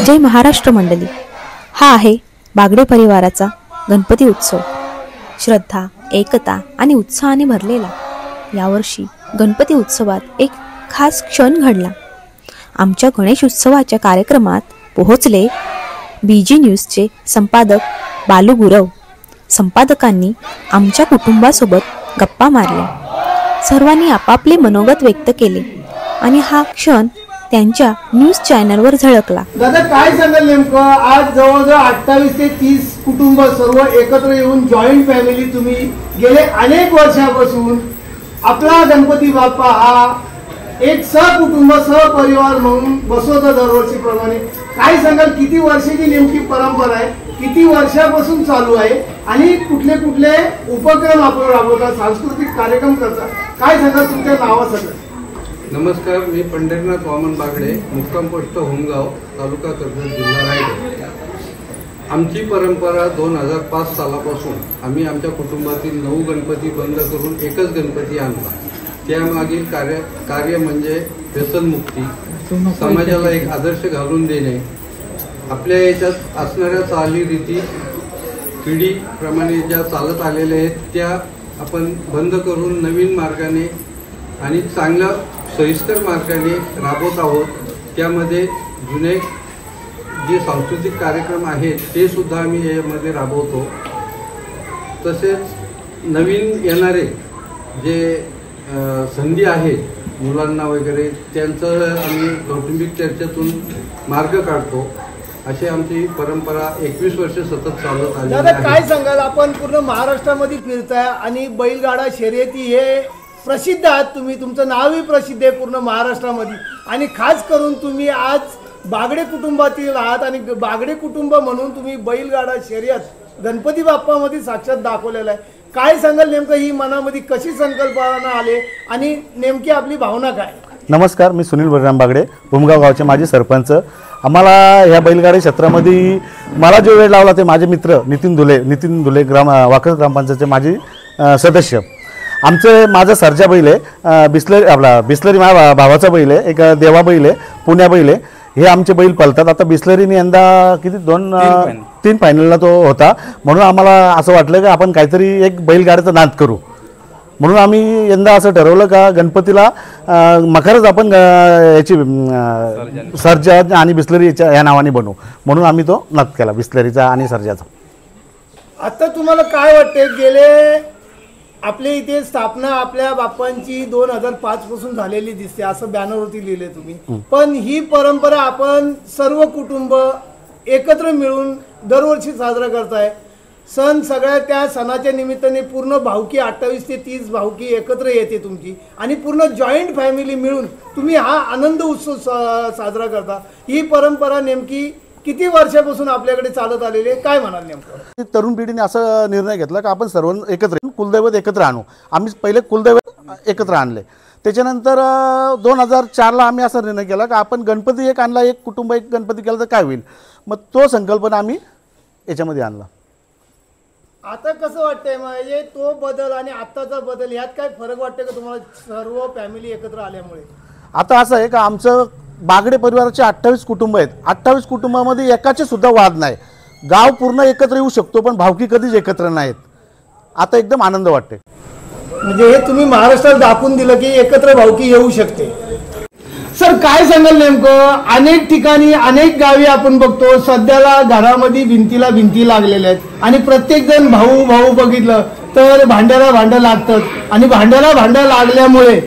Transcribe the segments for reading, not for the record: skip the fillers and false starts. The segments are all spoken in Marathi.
जय महाराष्ट्र मंडळी, हा आहे बागडे परिवाराचा गणपती उत्सव. श्रद्धा, एकता आणि उत्साहाने भरलेला. यावर्षी गणपती उत्सवात एक खास क्षण घडला. आमच्या गणेश उत्सवाच्या कार्यक्रमात पोहोचले BG न्यूजचे संपादक बालू गुरव. संपादकांनी आमच्या कुटुंबासोबत गप्पा मारल्या. सर्वांनी आपापले मनोगत व्यक्त केले आणि हा क्षण त्यांच्या न्यूज चॅनलवर झळकला. दादा, काय सांगाल नेमकं? आज जवळजवळ 28 ते 30 कुटुंब सर्व एकत्र येऊन जॉईंट फॅमिली तुम्ही गेले अनेक वर्षापासून आपला गणपती बाप्पा हा एक सहकुटुंब सहपरिवार म्हणून बसवतो दरवर्षीप्रमाणे. काय सांगाल, किती वर्षाची नेमकी परंपरा आहे, किती वर्षापासून चालू आहे आणि कुठले कुठले उपक्रम आपण राबवता, सांस्कृतिक कार्यक्रम करता? काय सांगाल तुमच्या नावासकट? नमस्कार, मी पंढरीनाथ वामन बागडे, मुक्काम पोस्ट होमगाव, तालुका कर्जत, जिल्हा रायगड. आमची परंपरा 2005 सालापासून आम्ही आमच्या कुटुंबातील 9 गणपती बंद करून एकच गणपती आणला. त्यामागील कार्य म्हणजे व्यसनमुक्ती, समाजाला एक आदर्श घालून देणे. आपल्या याच्यात असणाऱ्या चालीरीती पिढीप्रमाणे ज्या चालत आलेल्या आहेत त्या आपण बंद करून नवीन मार्गाने आणि चांगल्या सोयीस्कर मार्गाने राबवत आहोत. त्यामध्ये जुने जे सांस्कृतिक कार्यक्रम आहेत ते सुद्धा आम्ही यामध्ये राबवतो. तसेच नवीन येणारे जे संधी आहेत मुलांना वगैरे त्यांचं आम्ही कौटुंबिक चर्चेतून मार्ग काढतो. अशी आमची परंपरा 21 वर्ष सतत चालत आली आहे. दादा, काय सांगाल, आपण पूर्ण महाराष्ट्रामध्ये फिरताय आणि बैलगाडा शर्यती हे प्रसिद्ध आहात तुम्ही, तुमचं नावही प्रसिद्ध आहे पूर्ण महाराष्ट्रामध्ये आणि खास करून तुम्ही आज बागडे कुटुंबातील आहात आणि बागडे कुटुंब म्हणून तुम्ही बैलगाडा शर्यत गणपती बाप्पामध्ये साक्षात दाखवलेला आहे. काय सांगाल, नेमकं ही मनामध्ये कशी संकल्पना आले आणि नेमकी आपली भावना काय? नमस्कार, मी सुनील बलराम बागडे, भूमगाव गावचे माजी सरपंच. आम्हाला ह्या बैलगाडी क्षेत्रामध्ये मला जो वेळ लावला ते माझे मित्र नितीन धुले वाकस ग्रामपंचायतचे माजी सदस्य. माझा सरजा बैल आहे, बिस्लरी माझ्या भावाचा बैल आहे, एक देवा बैल आहे, पुण्या बैल आहे. हे आमचे बैल पळतात. आता बिस्लरीने यंदा किती 3 फायनलला तो होता. म्हणून आम्हाला असं वाटलं की आपण काहीतरी एक बैलगाड्याचा नाद करू. म्हणून आम्ही यंदा असं ठरवलं का गणपतीला मखरच आपण याची सर्जा आणि बिस्लरीच्या या नावाने बनवू. म्हणून आम्ही तो नाद केला बिस्लरीचा आणि सर्जाचा. आता तुम्हाला काय वाटते, गेले आपल्या इथे स्थापना आपल्या बाप्पांची 2005 पासून झालेली दिसते असं बॅनरवरती लिहिले तुम्ही, पण ही परंपरा आपण सर्व कुटुंब एकत्र मिळून दरवर्षी साजरा करताय. सण सगळ्या त्या सणाच्या निमित्ताने पूर्ण भावकी 28 ते 30 भावकी एकत्र येते तुमची आणि पूर्ण जॉईंट फॅमिली मिळून तुम्ही हा आनंद उत्सव साजरा करता. ही परंपरा नेमकी किती वर्षापासून आपल्याकडे चालत आलेली आहे, काय म्हणाल नेमकं? तरुण पिढीने असा निर्णय घेतला की आपण सर्व एकत्र कुलदैवत एकत्र आणू. आम्ही पहिले कुलदैवत एकत्र आणले. त्याच्यानंतर 2004ला आम्ही असा निर्णय केला की आपण गणपती एक आणला, एक कुटुंब एक गणपती केला तर काय होईल. मग तो संकल्पना आम्ही याच्यामध्ये आणला. आता कसं वाटतंय, म्हणजे तो बदल आणि आत्ताचा बदल यात काय फरक वाटतंय का तुम्हाला सर्व फॅमिली एकत्र आल्यामुळे? आता असं आहे का आमचं बागडे परिवाराचे 28 कुटुंब आहेत. 28 कुटुंबामध्ये एकाचे सुद्धा वाद नाही. गाव पूर्ण एकत्र येऊ शकतो पण भावकी कधीच एकत्र नाहीत. आता एकदम आनंद वाटते. म्हणजे हे तुम्ही महाराष्ट्रात दाखवून दिलं की एकत्र भावकी येऊ शकते. सर, काय सांगाल नेमकं, अनेक ठिकाणी अनेक गावी आपण बघतो सध्याला घरामध्ये भिंतीला भिंती लागलेल्या आहेत आणि प्रत्येक जण भाऊ बघितलं तर भांड्याला भांडं लागतात आणि भांड्याला भांडं लागल्यामुळे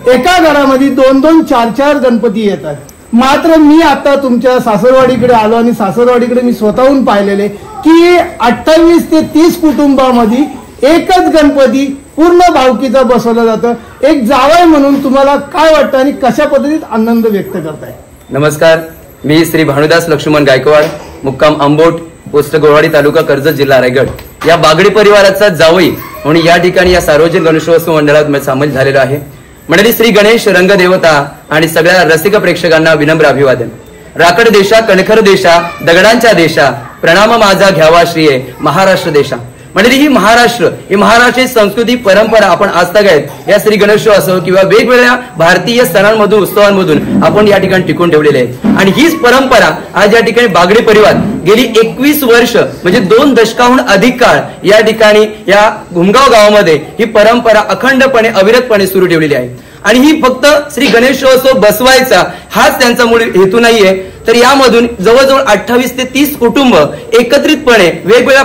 एका घरामध्ये 2-2, 4-4 गणपती येतात. मात्र मी आता तुमच्या सासरवाडीकडे आलो आणि सासरवाडीकडे मी स्वतःहून पाहिलेले की 28 ते 30 कुटुंबामध्ये एकच गणपती पूर्ण भावकीचा बसवलं जातं. एक जावई म्हणून तुम्हाला काय वाटतं आणि कशा पद्धतीत आनंद व्यक्त करताय? नमस्कार, मी श्री भानुदास लक्ष्मण गायकवाड, मुक्काम आंबोट, पोस्ट गोवाडी, तालुका कर्जत, जिल्हा रायगड या बागडी परिवाराचा जावई म्हणून या ठिकाणी या सार्वजनिक गणेशोत्सव मंडळात सामील झालेलो आहे. मंडळी, श्री गणेश रंगदेवता आणि सगळ्या रसिक प्रेक्षकांना विनम्र अभिवादन. राकड देशा, कणखर देशा, दगडांच्या देशा, प्रणाम माझा घ्यावा श्रीये महाराष्ट्र देशा. म्हणजे ही महाराष्ट्राची संस्कृती परंपरा आपण आजतागायत या श्री गणेशोत्सव असो किंवा वेगवेगळ्या भारतीय सणांमधून उत्सवांमधून आपण या ठिकाणी टिकून ठेवलेली आहे। आणि हीच परंपरा आज या ठिकाणी बागडे परिवार गेली 21 वर्ष म्हणजे 2 दशकाहून अधिक काळ या ठिकाणी या घुमगाव गावामध्ये ही परंपरा अखंडपणे अविरतपणे सुरू ठेवलेली आहे। आणि ही फक्त श्री गणेशोत्सव बसवायचा हाच त्यांचा मूळ हेतू नाहीये, तर यामधून जवळजवळ 28 ते 30 कुटुंब एकत्रितपणे वेगवेगळ्या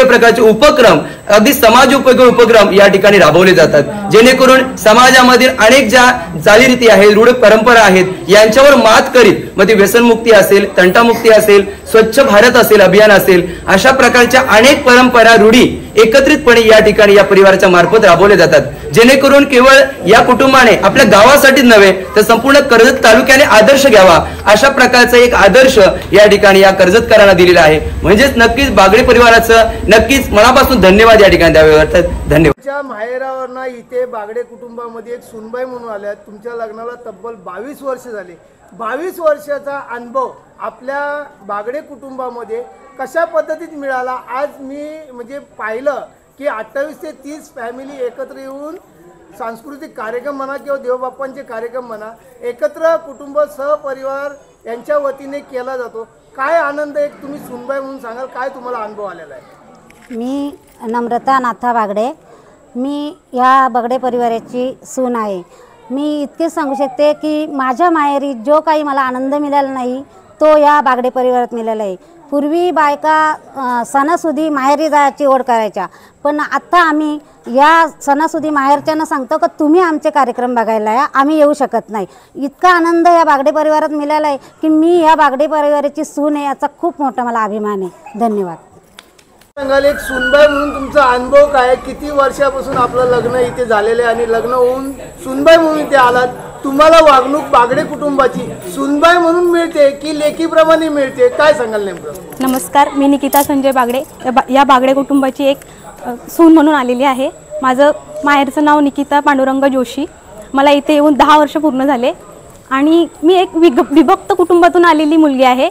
प्रकारचे उपक्रम, अगदी समाजोपयोगी उपक्रम या ठिकाणी राबवले जातात, जेणेकरून समाजामधील अनेक ज्या चालीरीती आहेत, रूढ परंपरा आहेत यांच्यावर मात करीत मग ती व्यसनमुक्ती असेल, तंटामुक्ती असेल, स्वच्छ भारत असेल अभियान असेल, अशा प्रकारच्या अनेक परंपरा रूढी एकत्रितपणे या ठिकाणी या परिवाराच्या मार्फत राबवले जातात, जेणेकरून केवळ या कुटुंबाने आपल्या गावासाठीच नव्हे तर संपूर्ण कर्जत तालुक्याने आदर्श घ्यावा अशा प्रकारचा एक आदर्श या ठिकाणी या कर्जतकरांना दिलेला आहे। म्हणजेच नक्कीच बागडे परिवाराचं नक्कीच मनापासून धन्यवाद या ठिकाणी द्यावे वाटतात। धन्यवाद। माहेरावरना इथे बागडे कुटुंबामध्ये एक सुनबाई म्हणून आल्या, तुमच्या लग्नाला तब्बल 22 वर्ष झाली। 22 वर्षाचा अनुभव आपल्या बागडे कुटुंबामध्ये कशा पद्धतीत मिळाला आज मी म्हणजे पाहिलं की 28 ते 30 फॅमिली एकत्र येऊन सांस्कृतिक कार्यक्रम म्हणा किंवा देवबाप्पांचे कार्यक्रम म्हणा एकत्र कुटुंब सहपरिवार यांच्या वतीने केला जातो। काय आनंद एक तुम्ही सुनबाई म्हणून सांगाल, काय तुम्हाला अनुभव आलेला आहे? मी नम्रता नाथा बागडे, मी या बागडे परिवाराची सून आहे। मी इतके सांगू शकते की माझ्या माहेरी जो काही मला आनंद मिळाला नाही तो या बागडे परिवारात मिळाला आहे। पूर्वी बायका सणासुदी माहेरी जायची ओढ करायच्या, पण आता आम्ही या सणासुदी माहेरच्यांना सांगतो की तुम्ही आमचे कार्यक्रम बघायला या, आम्ही येऊ शकत नाही। इतका आनंद या बागडे परिवारात मिळाला आहे की मी या बागडे परिवाराची सून आहे याचा खूप मोठा मला अभिमान आहे। धन्यवाद। सांगाल एक सुनबाई म्हणून तुमचा अनुभव काय, किती वर्षापासून आपलं लग्न इथे झालेलं आहे आणि लग्न होऊन सुनबाई म्हणून इथे आलात, तुम्हाला वागणूक बागडे कुटुंबाची सुनबाई म्हणून मिळते की लेकीप्रमाणे मिळते, काय सांगाल नेमकं? नमस्कार, मी निकिता संजय बागडे या बागडे कुटुंबाची एक सून म्हणून आलेली आहे। माझं माहेरचं नाव निकिता पांडुरंग जोशी। मला इथे येऊन 10 वर्ष पूर्ण झाले आणि मी एक विभक्त कुटुंबातून आलेली मुलगी आहे।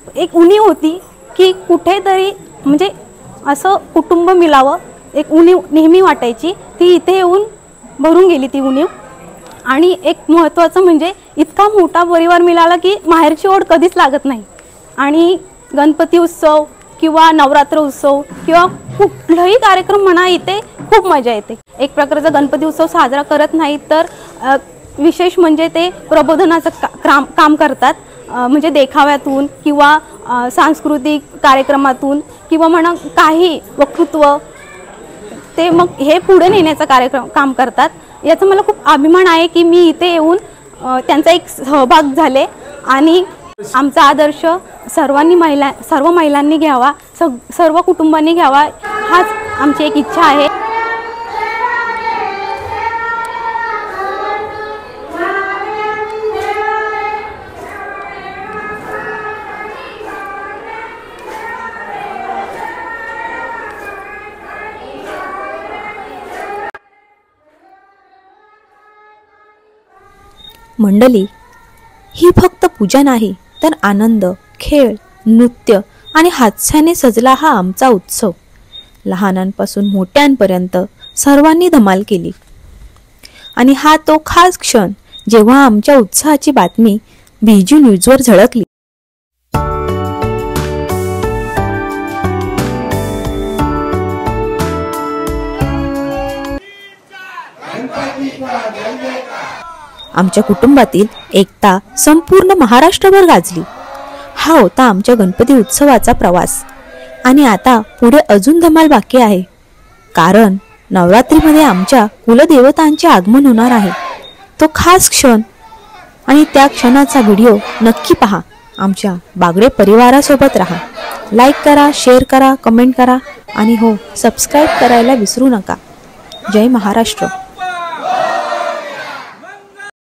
एक उणीव होती की कुठेतरी म्हणजे असं कुटुंब मिळावं, एक उणीव नेहमी वाटायची, ती इथे येऊन भरून गेली ती उणीव। आणि एक महत्त्वाचं म्हणजे इतका मोठा परिवार मिळाला की माहेरची ओढ कधीच लागत नाही। आणि गणपती उत्सव किंवा नवरात्र उत्सव किंवा कुठलाही कार्यक्रम म्हणा इथे खूप मजा येते। एक प्रकारचा गणपती उत्सव साजरा करत नाही तर विशेष म्हणजे ते प्रबोधनाचं काम करतात, म्हणजे देखाव्यातून किंवा सांस्कृतिक कार्यक्रमातून किंवा म्हणा काही वक्तृत्व ते मग हे पुढे नेण्याचं काम करतात। याचा मला खूप अभिमान आहे की मी इथे येऊन त्यांचा एक सहभाग झाले आणि आमचा आदर्श सर्व महिलांनी घ्यावा, सर्व कुटुंबांनी घ्यावा, हाच आमची एक इच्छा आहे। मंडळी, ही फक्त पूजा नाही तर आनंद, खेळ, नृत्य आणि हास्याने सजला हा आमचा उत्सव। लहानांपासून मोठ्यांपर्यंत सर्वांनी धमाल केली आणि हा तो खास क्षण जेव्हा आमच्या उत्साहाची बातमी बीजू न्यूजवर झळकली। आमच्या कुटुंबातील एकता संपूर्ण महाराष्ट्रभर गाजली। हा होता आमच्या गणपती उत्सवाचा प्रवास आणि आता पुढे अजून धमाल बाकी आहे, कारण नवरात्रीमध्ये आमच्या कुलदेवतांचे आगमन होणार आहे। तो खास क्षण आणि त्या क्षणाचा व्हिडिओ नक्की पहा। आमच्या बागडे परिवारासोबत राहा, लाईक करा, शेअर करा, कमेंट करा आणि हो, सबस्क्राईब करायला विसरू नका। जय महाराष्ट्र।